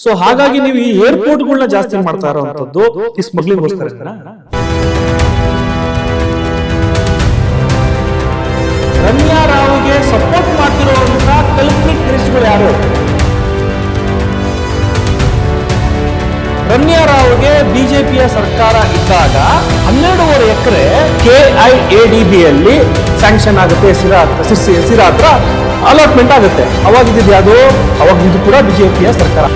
So ಹಾಗಾಗಿ ನೀವು ಈ ಏರ್ಪೋರ್ಟ್ಗಳನ್ನ ಜಾಸ್ತಿ ಮಾಡ್ತಾ ಇರೋಂಥದ್ದು ಈ ಸ್ಮಗ್ಲಿಂಗ್ಗೋಸ್ಕರ. ರಮ್ಯಾ ರಾವ್ಗೆ ಸಪೋರ್ಟ್ ಮಾಡ್ತಿರುವಂತ ಕಲ್ಪ್ರಿಟ್ ಮಿನಿಸ್ಟರ್ಗಳು ಯಾರು? ರಮ್ಯಾ ರಾವ್ಗೆ ಬಿಜೆಪಿಯ ಸರ್ಕಾರ ಇದ್ದಾಗ 12.5 ಎಕರೆ KIADBಯಲ್ಲಿ ಸ್ಯಾಂಕ್ಷನ್ ಆಗುತ್ತೆ, ಸಿರಾ ಹತ್ರ ಅಲಾಟ್ಮೆಂಟ್ ಆಗುತ್ತೆ. ಅವಾಗಿದ್ದು ಯಾವುದು? ಅವಾಗಿದ್ದು ಕೂಡ ಬಿಜೆಪಿಯ ಸರ್ಕಾರ.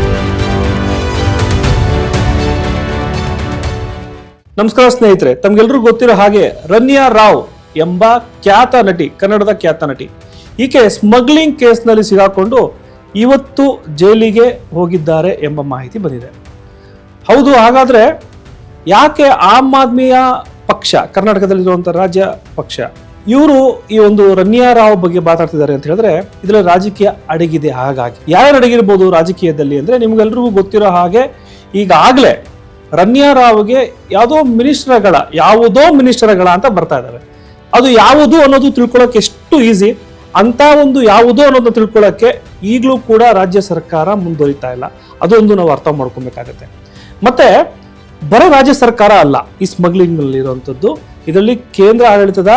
ನಮಸ್ಕಾರ ಸ್ನೇಹಿತರೆ, ತಮ್ಗೆಲ್ರಿಗೂ ಗೊತ್ತಿರೋ ಹಾಗೆ ರಮ್ಯಾ ರಾವ್ ಎಂಬ ಖ್ಯಾತ ನಟಿ, ಕನ್ನಡದ ಖ್ಯಾತ ನಟಿ, ಈಕೆ ಸ್ಮಗ್ಲಿಂಗ್ ಕೇಸ್ನಲ್ಲಿ ಸಿಗಾಕೊಂಡು ಇವತ್ತು ಜೈಲಿಗೆ ಹೋಗಿದ್ದಾರೆ ಎಂಬ ಮಾಹಿತಿ ಬಂದಿದೆ. ಹೌದು, ಹಾಗಾದ್ರೆ ಯಾಕೆ ಆಮ್ ಆದ್ಮಿಯ ಪಕ್ಷ, ಕರ್ನಾಟಕದಲ್ಲಿರುವಂತಹ ರಾಜ್ಯ ಪಕ್ಷ, ಇವರು ಈ ಒಂದು ರಮ್ಯಾ ರಾವ್ ಬಗ್ಗೆ ಮಾತಾಡ್ತಿದ್ದಾರೆ ಅಂತ ಹೇಳಿದ್ರೆ ಇದರಲ್ಲಿ ರಾಜಕೀಯ ಅಡಗಿದೆ. ಹಾಗಾಗಿ ಯಾರು ಅಡಗಿರ್ಬೋದು ರಾಜಕೀಯದಲ್ಲಿ ಅಂದ್ರೆ ನಿಮ್ಗೆಲ್ರಿಗೂ ಗೊತ್ತಿರೋ ಹಾಗೆ ಈಗಾಗಲೇ ರಮ್ಯಾ ರಾವ್ಗೆ ಯಾವುದೋ ಮಿನಿಸ್ಟರ್ಗಳ ಅಂತ ಬರ್ತಾ ಇದಾವೆ. ಅದು ಯಾವುದು ಅನ್ನೋದು ತಿಳ್ಕೊಳ್ಳೋಕೆ ಎಷ್ಟು ಈಸಿ, ಅಂತ ಒಂದು ಯಾವುದು ಅನ್ನೋದನ್ನ ತಿಳ್ಕೊಳ್ಳೋಕೆ ಈಗಲೂ ಕೂಡ ರಾಜ್ಯ ಸರ್ಕಾರ ಮುಂದುವರಿತಾ ಇಲ್ಲ. ಅದೊಂದು ನಾವು ಅರ್ಥ ಮಾಡ್ಕೊಬೇಕಾಗತ್ತೆ. ಮತ್ತೆ ಬರೀ ರಾಜ್ಯ ಸರ್ಕಾರ ಅಲ್ಲ ಈ ಸ್ಮಗ್ಲಿಂಗ್ ನಲ್ಲಿ ಇರುವಂತದ್ದು, ಇದರಲ್ಲಿ ಕೇಂದ್ರ ಆಡಳಿತದ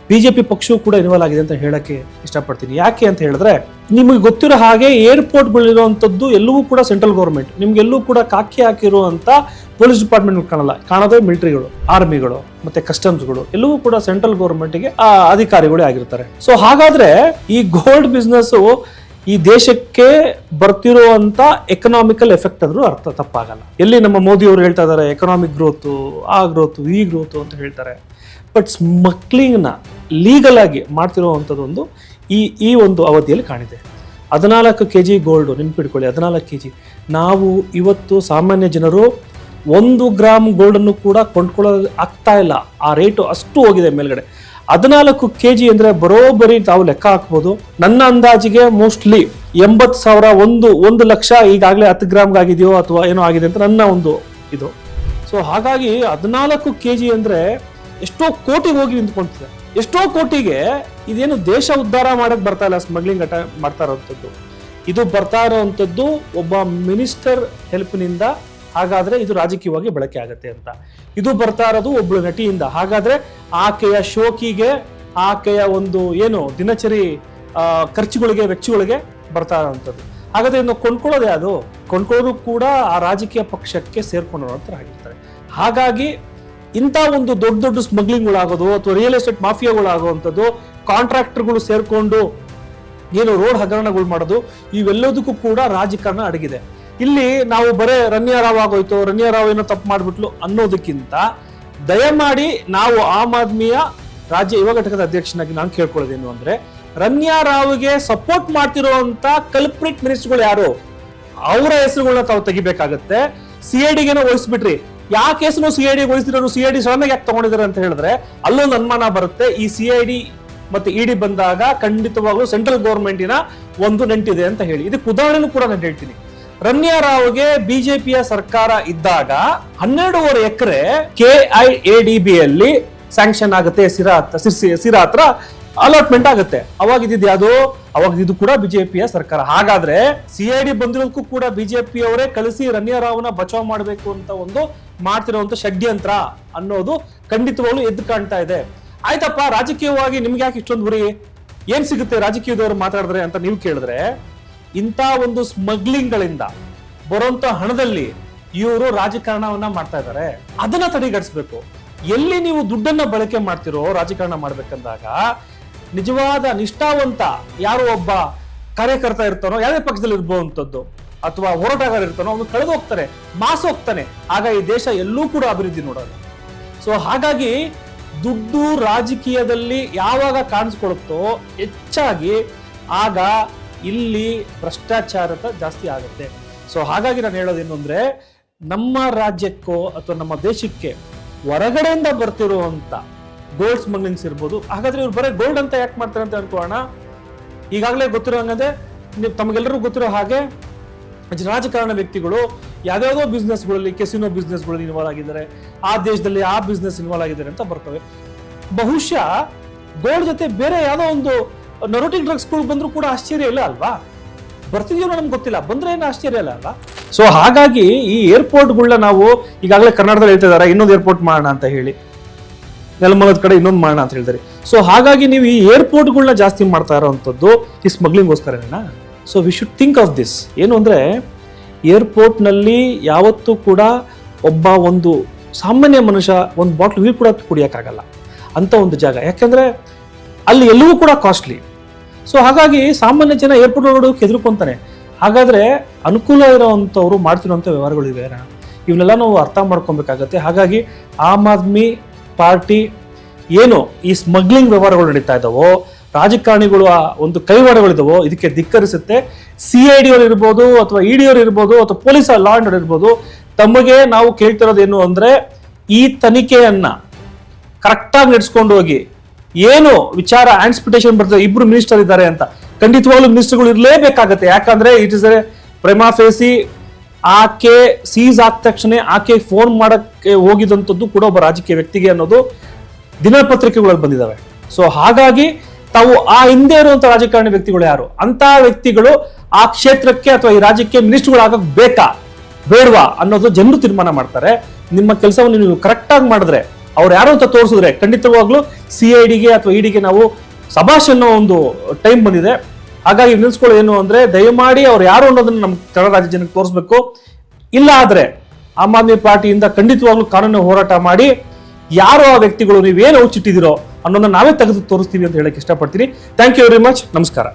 ಬಿಜೆಪಿ ಪಕ್ಷವೂ ಕೂಡ ಇನ್ವಾಲ್ವ್ ಆಗಿದೆ ಅಂತ ಹೇಳಕ್ಕೆ ಇಷ್ಟಪಡ್ತೀನಿ. ಯಾಕೆ ಅಂತ ಹೇಳಿದ್ರೆ ನಿಮಗೆ ಗೊತ್ತಿರೋ ಹಾಗೆ ಏರ್ಪೋರ್ಟ್ಗಳಿರುವಂತದ್ದು ಎಲ್ಲವೂ ಕೂಡ ಸೆಂಟ್ರಲ್ ಗೌರ್ಮೆಂಟ್. ನಿಮ್ಗೆಲ್ಲೂ ಕೂಡ ಕಾಕಿ ಹಾಕಿರುವಂತ ಪೊಲೀಸ್ ಡಿಪಾರ್ಟ್ಮೆಂಟ್ ಕಾಣಲ್ಲ, ಕಾಣೋದೇ ಮಿಲಿಟರಿಗಳು, ಆರ್ಮಿಗಳು ಮತ್ತೆ ಕಸ್ಟಮ್ಸ್ಗಳು ಎಲ್ಲವೂ ಕೂಡ ಸೆಂಟ್ರಲ್ ಗೌರ್ಮೆಂಟ್ಗೆ ಅಧಿಕಾರಿಗಳೇ ಆಗಿರ್ತಾರೆ. ಸೊ ಹಾಗಾದ್ರೆ ಈ ಗೋಲ್ಡ್ ಬಿಸ್ನೆಸ್ ಈ ದೇಶಕ್ಕೆ ಬರ್ತಿರುವಂತ ಎಕನಾಮಿಕಲ್ ಎಫೆಕ್ಟ್ ಅಂದ್ರೂ ಅರ್ಥ ತಪ್ಪಾಗಲ್ಲ. ಎಲ್ಲಿ ನಮ್ಮ ಮೋದಿ ಅವರು ಹೇಳ್ತಾ ಇದಾರೆ ಎಕನಾಮಿಕ್ ಗ್ರೋತ್, ಆ ಗ್ರೋತ್, ಈ ಗ್ರೋತ್ ಅಂತ ಹೇಳ್ತಾರೆ. ಬಟ್ ಸ್ಮಗ್ಲಿಂಗ್ನ ಲೀಗಲ್ ಆಗಿ ಮಾಡ್ತಿರುವಂಥದ್ದೊಂದು ಈ ಒಂದು ಅವಧಿಯಲ್ಲಿ ಕಾಣಿದೆ. 14 kg ಗೋಲ್ಡು, ನೆನ್ಪಿಟ್ಕೊಳ್ಳಿ, 14 kg. ನಾವು ಇವತ್ತು ಸಾಮಾನ್ಯ ಜನರು 1 ಗ್ರಾಮ್ ಗೋಲ್ಡನ್ನು ಕೂಡ ಕೊಂಡ್ಕೊಳ್ಳೋದು ಆಗ್ತಾ ಇಲ್ಲ, ಆ ರೇಟು ಅಷ್ಟು ಹೋಗಿದೆ ಮೇಲ್ಗಡೆ. 14 kg ಅಂದ್ರೆ ಬರೋಬ್ಬರಿ ತಾವು ಲೆಕ್ಕ ಹಾಕ್ಬೋದು. ನನ್ನ ಅಂದಾಜಿಗೆ ಮೋಸ್ಟ್ಲಿ 80,000, 1 ಲಕ್ಷ ಈಗಾಗಲೇ 10 ಗ್ರಾಮ್ಗೆ ಆಗಿದೆಯೋ ಅಥವಾ ಏನೋ ಆಗಿದೆ ಅಂತ ನನ್ನ ಒಂದು ಇದು. ಸೊ ಹಾಗಾಗಿ 14 kg ಅಂದ್ರೆ ಎಷ್ಟೋ ಕೋಟಿಗೆ ಹೋಗಿ ನಿಂತ್ಕೊಂತಿದೆ. ಎಷ್ಟೋ ಕೋಟಿಗೆ ಇದೇನು ದೇಶ ಉದ್ಧಾರ ಮಾಡಕ್ ಬರ್ತಾ ಇಲ್ಲ, ಸ್ಮಗ್ಲಿಂಗ್ ಮಾಡ್ತಾ ಇರೋವಂಥದ್ದು. ಇದು ಬರ್ತಾ ಇರೋವಂಥದ್ದು ಒಬ್ಬ ಮಿನಿಸ್ಟರ್ ಹೆಲ್ಪ್ನಿಂದ. ಹಾಗಾದ್ರೆ ಇದು ರಾಜಕೀಯವಾಗಿ ಬಳಕೆ ಆಗತ್ತೆ ಅಂತ. ಇದು ಬರ್ತಾ ಇರೋದು ಒಬ್ಳು ನಟಿಯಿಂದ. ಹಾಗಾದ್ರೆ ಆಕೆಯ ಶೋಕಿಗೆ, ಆಕೆಯ ಒಂದು ಏನು ದಿನಚರಿ ಖರ್ಚುಗಳಿಗೆ, ವೆಚ್ಚಗಳಿಗೆ ಬರ್ತಾ ಇರೋವಂಥದ್ದು. ಹಾಗಾದ್ರೆ ಇನ್ನು ಕೊಂಡ್ಕೊಳ್ಳೋದೇ, ಅದು ಕೊಂಡ್ಕೊಳ್ಳೋದು ಕೂಡ ಆ ರಾಜಕೀಯ ಪಕ್ಷಕ್ಕೆ ಸೇರ್ಕೊಂಡಿರೋಂಥ ಆಗಿರ್ತಾರೆ. ಹಾಗಾಗಿ ಇಂಥ ಒಂದು ದೊಡ್ಡ ದೊಡ್ಡ ಸ್ಮಗ್ಲಿಂಗ್ಗಳಾಗೋದು ಅಥವಾ ರಿಯಲ್ ಎಸ್ಟೇಟ್ ಮಾಫಿಯಾಗಳಾಗುವಂಥದ್ದು, ಕಾಂಟ್ರಾಕ್ಟರ್ಗಳು ಸೇರ್ಕೊಂಡು ಏನು ರೋಡ್ ಹಗರಣಗಳು ಮಾಡೋದು, ಇವೆಲ್ಲದಕ್ಕೂ ಕೂಡ ರಾಜಕಾರಣ ಅಡಗಿದೆ. ಇಲ್ಲಿ ನಾವು ಬರೇ ರಮ್ಯಾ ರಾವ್ ಆಗೋಯ್ತು, ರಮ್ಯಾ ರಾವ್ ಏನೋ ತಪ್ಪು ಮಾಡ್ಬಿಟ್ಲು ಅನ್ನೋದಕ್ಕಿಂತ ದಯಮಾಡಿ ನಾವು ಆಮ್ ಆದ್ಮಿಯ ರಾಜ್ಯ ಯುವ ಘಟಕದ ಅಧ್ಯಕ್ಷನಾಗಿ ನಾನು ಕೇಳ್ಕೊಳ್ಳೋದೇನು ಅಂದ್ರೆ, ರಮ್ಯಾ ರಾವ್ಗೆ ಸಪೋರ್ಟ್ ಮಾಡ್ತಿರುವಂತ ಕಲ್ಪ್ರಿಟ್ ಮಿನಿಸ್ಟರ್ಗಳು ಯಾರು, ಅವರ ಹೆಸರುಗಳನ್ನ ತಾವು ತೆಗಿಬೇಕಾಗತ್ತೆ. CIDಗೇನೋ ವಹಿಸ್ಬಿಟ್ರಿ, ಯಾವ ಕೇಸನ್ನು CID ವಹಿಸಿದ್ರು, CID ಸಡನ್ ಯಾಕೆ ತಗೊಂಡಿದ್ದಾರೆ ಅಂತ ಹೇಳಿದ್ರೆ ಅಲ್ಲೊಂದು ಅನುಮಾನ ಬರುತ್ತೆ. ಈ CID ಮತ್ತೆ ED ಬಂದಾಗ ಖಂಡಿತವಾಗ್ಲೂ ಸೆಂಟ್ರಲ್ ಗೌರ್ಮೆಂಟಿನ ಒಂದು ನಂಟಿದೆ ಅಂತ ಹೇಳಿ. ಇದಕ್ಕೆ ಉದಾಹರಣೆ ಕೂಡ ನಾನು ಹೇಳ್ತೀನಿ. ರಮ್ಯಾ ರಾವ್ಗೆ ಬಿಜೆಪಿಯ ಸರ್ಕಾರ ಇದ್ದಾಗ 12.5 ಎಕರೆ KIADBಯಲ್ಲಿ ಸ್ಯಾಂಕ್ಷನ್ ಆಗುತ್ತೆ, ಸಿರಾ ಹತ್ರ ಅಲಾಟ್ಮೆಂಟ್ ಆಗುತ್ತೆ. ಅವಾಗಿದ್ದು ಯಾವುದು? ಅವಾಗಿದ್ದು ಕೂಡ ಬಿಜೆಪಿಯ ಸರ್ಕಾರ. ಹಾಗಾದ್ರೆ CID ಬಂದಿರೋದಕ್ಕೂ ಕೂಡ ಬಿಜೆಪಿ ಅವರೇ ಕಳಿಸಿ ರಮ್ಯಾ ರಾವ್ನ ಬಚಾವ್ ಮಾಡಬೇಕು ಅಂತ ಒಂದು ಮಾಡ್ತಿರುವಂತ ಷಡ್ಯಂತ್ರ ಅನ್ನೋದು ಖಂಡಿತವಾಗ್ಲೂ ಎದ್ದು ಕಾಣ್ತಾ ಇದೆ. ಆಯ್ತಪ್ಪ, ರಾಜಕೀಯವಾಗಿ ನಿಮ್ಗೆ ಯಾಕೆ ಇಷ್ಟೊಂದು ಗುರಿ, ಏನ್ ಸಿಗುತ್ತೆ ರಾಜಕೀಯದವರು ಮಾತಾಡಿದ್ರೆ ಅಂತ ನೀವು ಕೇಳಿದ್ರೆ, ಇಂಥ ಒಂದು ಸ್ಮಗ್ಲಿಂಗ್ ಗಳಿಂದ ಬರುವಂತ ಹಣದಲ್ಲಿ ಇವರು ರಾಜಕಾರಣವನ್ನ ಮಾಡ್ತಾ ಇದ್ದಾರೆ. ಅದನ್ನ ತಡೆಗಟ್ಟಿಸ್ಬೇಕು. ಎಲ್ಲಿ ನೀವು ದುಡ್ಡನ್ನ ಬಳಕೆ ಮಾಡ್ತಿರೋ ರಾಜಕಾರಣ ಮಾಡ್ಬೇಕಂದಾಗ ನಿಜವಾದ ನಿಷ್ಠಾವಂತ ಯಾರು ಒಬ್ಬ ಕಾರ್ಯಕರ್ತ ಇರ್ತಾನೋ, ಯಾವುದೇ ಪಕ್ಷದಲ್ಲಿ ಇರ್ಬೋವಂಥದ್ದು ಅಥವಾ ಹೋರಾಟಗಾರ ಇರ್ತಾನೋ, ಅವನು ಕಳೆದು ಹೋಗ್ತಾನೆ, ಮಾಸ ಹೋಗ್ತಾನೆ. ಆಗ ಈ ದೇಶ ಎಲ್ಲೂ ಕೂಡ ಅಭಿವೃದ್ಧಿ ನೋಡೋದು. ಸೊ ಹಾಗಾಗಿ ದುಡ್ಡು ರಾಜಕೀಯದಲ್ಲಿ ಯಾವಾಗ ಕಾಣಿಸ್ಕೊಳುತ್ತೋ ಹೆಚ್ಚಾಗಿ ಆಗ ಇಲ್ಲಿ ಭ್ರಷ್ಟಾಚಾರದ ಜಾಸ್ತಿ ಆಗುತ್ತೆ. ಸೊ ಹಾಗಾಗಿ ನಾನು ಹೇಳೋದೇನು ಅಂದ್ರೆ, ನಮ್ಮ ರಾಜ್ಯಕ್ಕೋ ಅಥವಾ ನಮ್ಮ ದೇಶಕ್ಕೆ ಹೊರಗಡೆಯಿಂದ ಬರ್ತಿರುವಂತ ಗೋಲ್ಡ್ ಸ್ಮಗ್ಲಿಂಗ್ಸ್ ಇರ್ಬೋದು. ಹಾಗಾದ್ರೆ ಇವ್ರು ಬರೀ ಗೋಲ್ಡ್ ಅಂತ ಯಾಕೆ ಮಾಡ್ತಾರೆ ಅಂತ ಅನ್ಕೋಣ. ಈಗಾಗಲೇ ಗೊತ್ತಿರೋ ಹಂಗಂದ್ರೆ ತಮಗೆಲ್ಲರೂ ಗೊತ್ತಿರೋ ಹಾಗೆ ರಾಜಕಾರಣ ವ್ಯಕ್ತಿಗಳು ಯಾವ್ಯಾವುದೋ ಬಿಸ್ನೆಸ್ಗಳಲ್ಲಿ, ಕೆಸಿನೋ ಬಿಸ್ನೆಸ್ಗಳಲ್ಲಿ ಇನ್ವಾಲ್ವ್ ಆಗಿದ್ದಾರೆ, ಆ ದೇಶದಲ್ಲಿ ಆ ಬಿಸ್ನೆಸ್ ಇನ್ವಾಲ್ವ್ ಆಗಿದ್ದಾರೆ ಅಂತ ಬರ್ತವೆ. ಬಹುಶಃ ಗೋಲ್ಡ್ ಜೊತೆ ಬೇರೆ ಯಾವುದೋ ಒಂದು ನರೋಟಿಕ್ ಡ್ರಗ್ಸ್ಗಳು ಬಂದ್ರು ಕೂಡ ಆಶ್ಚರ್ಯ ಇಲ್ಲ ಅಲ್ವಾ? ಬರ್ತಿದೀವೋ ನಮ್ಗೆ ಗೊತ್ತಿಲ್ಲ, ಬಂದ್ರೆ ಏನು ಆಶ್ಚರ್ಯ ಅಲ್ಲ. ಸೊ ಹಾಗಾಗಿ ಈ ಏರ್ಪೋರ್ಟ್ಗಳನ್ನ ನಾವು ಈಗಾಗಲೇ ಕರ್ನಾಟಕದಲ್ಲಿ ಹೇಳ್ತಾ ಇದಾರೆ, ಇನ್ನೊಂದು ಏರ್ಪೋರ್ಟ್ ಮಾಡೋಣ ಅಂತ ಹೇಳಿ, ನೆಲಮಂಗಲದ ಕಡೆ ಇನ್ನೊಂದು ಮಾಡೋಣ ಅಂತ ಹೇಳಿದಾರೆ. ಸೊ ಹಾಗಾಗಿ ನೀವು ಈ ಏರ್ಪೋರ್ಟ್ಗಳನ್ನ ಜಾಸ್ತಿ ಮಾಡ್ತಾ ಇರೋವಂಥದ್ದು ಈ ಸ್ಮಗ್ಲಿಂಗ್ಗೋಸ್ಕರನೇನಾ? So we should think of this. ಏನು ಅಂದರೆ ಏರ್ಪೋರ್ಟ್ನಲ್ಲಿ ಯಾವತ್ತೂ ಕೂಡ ಒಬ್ಬ ಒಂದು ಸಾಮಾನ್ಯ ಮನುಷ್ಯ ಒಂದು ಬಾಟ್ಲ್ ನೀರು ಕೂಡ ಕುಡಿಯೋಕ್ಕಾಗಲ್ಲ ಅಂತ ಒಂದು ಜಾಗ. ಯಾಕೆಂದರೆ ಅಲ್ಲಿ ಎಲ್ಲವೂ ಕೂಡ ಕಾಸ್ಟ್ಲಿ. ಸೊ ಹಾಗಾಗಿ ಸಾಮಾನ್ಯ ಜನ ಏರ್ಪೋರ್ಟ್ ನೋಡೋಕೆ ಹೆದರ್ಕೊಂತಾನೆ. ಹಾಗಾದರೆ ಅನುಕೂಲ ಇರೋವಂಥವ್ರು ಮಾಡ್ತಿರೋಂಥ ವ್ಯವಹಾರಗಳಿವೆ, ಇವನ್ನೆಲ್ಲ ನಾವು ಅರ್ಥ ಮಾಡ್ಕೊಬೇಕಾಗತ್ತೆ. ಹಾಗಾಗಿ ಆಮ್ ಆದ್ಮಿ ಪಾರ್ಟಿ ಏನು ಈ ಸ್ಮಗ್ಲಿಂಗ್ ವ್ಯವಹಾರಗಳು ನಡೀತಾ ಇದ್ದಾವೋ, ರಾಜಕಾರಣಿಗಳು ಒಂದು ಕೈವಾಡಗಳಿದಾವೋ, ಇದಕ್ಕೆ ಧಿಕ್ಕರಿಸುತ್ತೆ. CID ಅವರು ಇರ್ಬೋದು, ಅಥವಾ ED ಅವರು ಇರ್ಬೋದು, ಅಥವಾ ಪೊಲೀಸ್ ಲಾ ಅಂಡ್ ಆರ್ಡರ್ ಇರ್ಬೋದು, ತಮಗೆ ನಾವು ಕೇಳ್ತಿರೋದೇನು ಅಂದರೆ ಈ ತನಿಖೆಯನ್ನ ಕರೆಕ್ಟಾಗಿ ನಡೆಸ್ಕೊಂಡು ಹೋಗಿ. ಏನು ವಿಚಾರ ಆನ್ಸ್ಪಿಟೇಷನ್ ಬರ್ತದೆ, ಇಬ್ರು ಮಿನಿಸ್ಟರ್ ಇದ್ದಾರೆ ಅಂತ, ಖಂಡಿತವಾಗ್ಲೂ ಮಿನಿಸ್ಟರ್ಗಳು ಇರಲೇಬೇಕಾಗತ್ತೆ. ಯಾಕಂದ್ರೆ ಇಟ್ ಇಸ್ ಎ ಪ್ರೈಮಾ ಫೇಸಿ. ಆಕೆ ಸೀಸ್ ಆದ ತಕ್ಷಣ ಆಕೆ ಫೋನ್ ಮಾಡಕ್ಕೆ ಹೋಗಿದಂಥದ್ದು ಕೂಡ ಒಬ್ಬ ರಾಜಕೀಯ ವ್ಯಕ್ತಿಗೆ ಅನ್ನೋದು ದಿನಪತ್ರಿಕೆಗಳಲ್ಲಿ ಬಂದಿದ್ದಾವೆ. ಸೊ ಹಾಗಾಗಿ ತಾವು ಆ ಹಿಂದೆ ಇರುವಂತ ರಾಜಕಾರಣಿ ವ್ಯಕ್ತಿಗಳು ಯಾರು, ಅಂತ ವ್ಯಕ್ತಿಗಳು ಆ ಕ್ಷೇತ್ರಕ್ಕೆ ಅಥವಾ ಈ ರಾಜ್ಯಕ್ಕೆ ಮಿನಿಸ್ಟರ್ಗಳು ಆಗಕ್ ಬೇಕಾ ಬೇಡವಾ ಅನ್ನೋದು ಜನರು ತೀರ್ಮಾನ ಮಾಡ್ತಾರೆ. ನಿಮ್ಮ ಕೆಲಸವನ್ನು ನೀವು ಕರೆಕ್ಟ್ ಆಗಿ ಮಾಡಿದ್ರೆ, ಅವ್ರು ಯಾರು ಅಂತ ತೋರಿಸಿದ್ರೆ, ಖಂಡಿತವಾಗ್ಲೂ CIDಗೆ ಅಥವಾ EDಗೆ ನಾವು ಸಭಾಷ್ ಅನ್ನೋ ಒಂದು ಟೈಮ್ ಬಂದಿದೆ. ಹಾಗಾಗಿ ನಿಲ್ಸ್ಕೊಳ್ಳೋ ಏನು ಅಂದ್ರೆ, ದಯಮಾಡಿ ಅವ್ರು ಯಾರು ಅನ್ನೋದನ್ನ ನಮ್ಮ ಕನ್ನಡ ರಾಜ್ಯ ಜನಕ್ಕೆ ತೋರಿಸ್ಬೇಕು. ಇಲ್ಲ ಆದ್ರೆ ಆಮ್ ಆದ್ಮಿ ಪಾರ್ಟಿಯಿಂದ ಖಂಡಿತವಾಗ್ಲೂ ಕಾನೂನು ಹೋರಾಟ ಮಾಡಿ ಯಾರು ಆ ವ್ಯಕ್ತಿಗಳು, ನೀವೇನು ಔಚಿಟ್ಟಿದ್ದೀರೋ ಅನ್ನೋದನ್ನ ನಾವೇ ತೆಗೆದು ತೋರಿಸ್ತೀವಿ ಅಂತ ಹೇಳಕ್ ಇಷ್ಟಪಡ್ತೀನಿ. Thank you very much. ನಮಸ್ಕಾರ.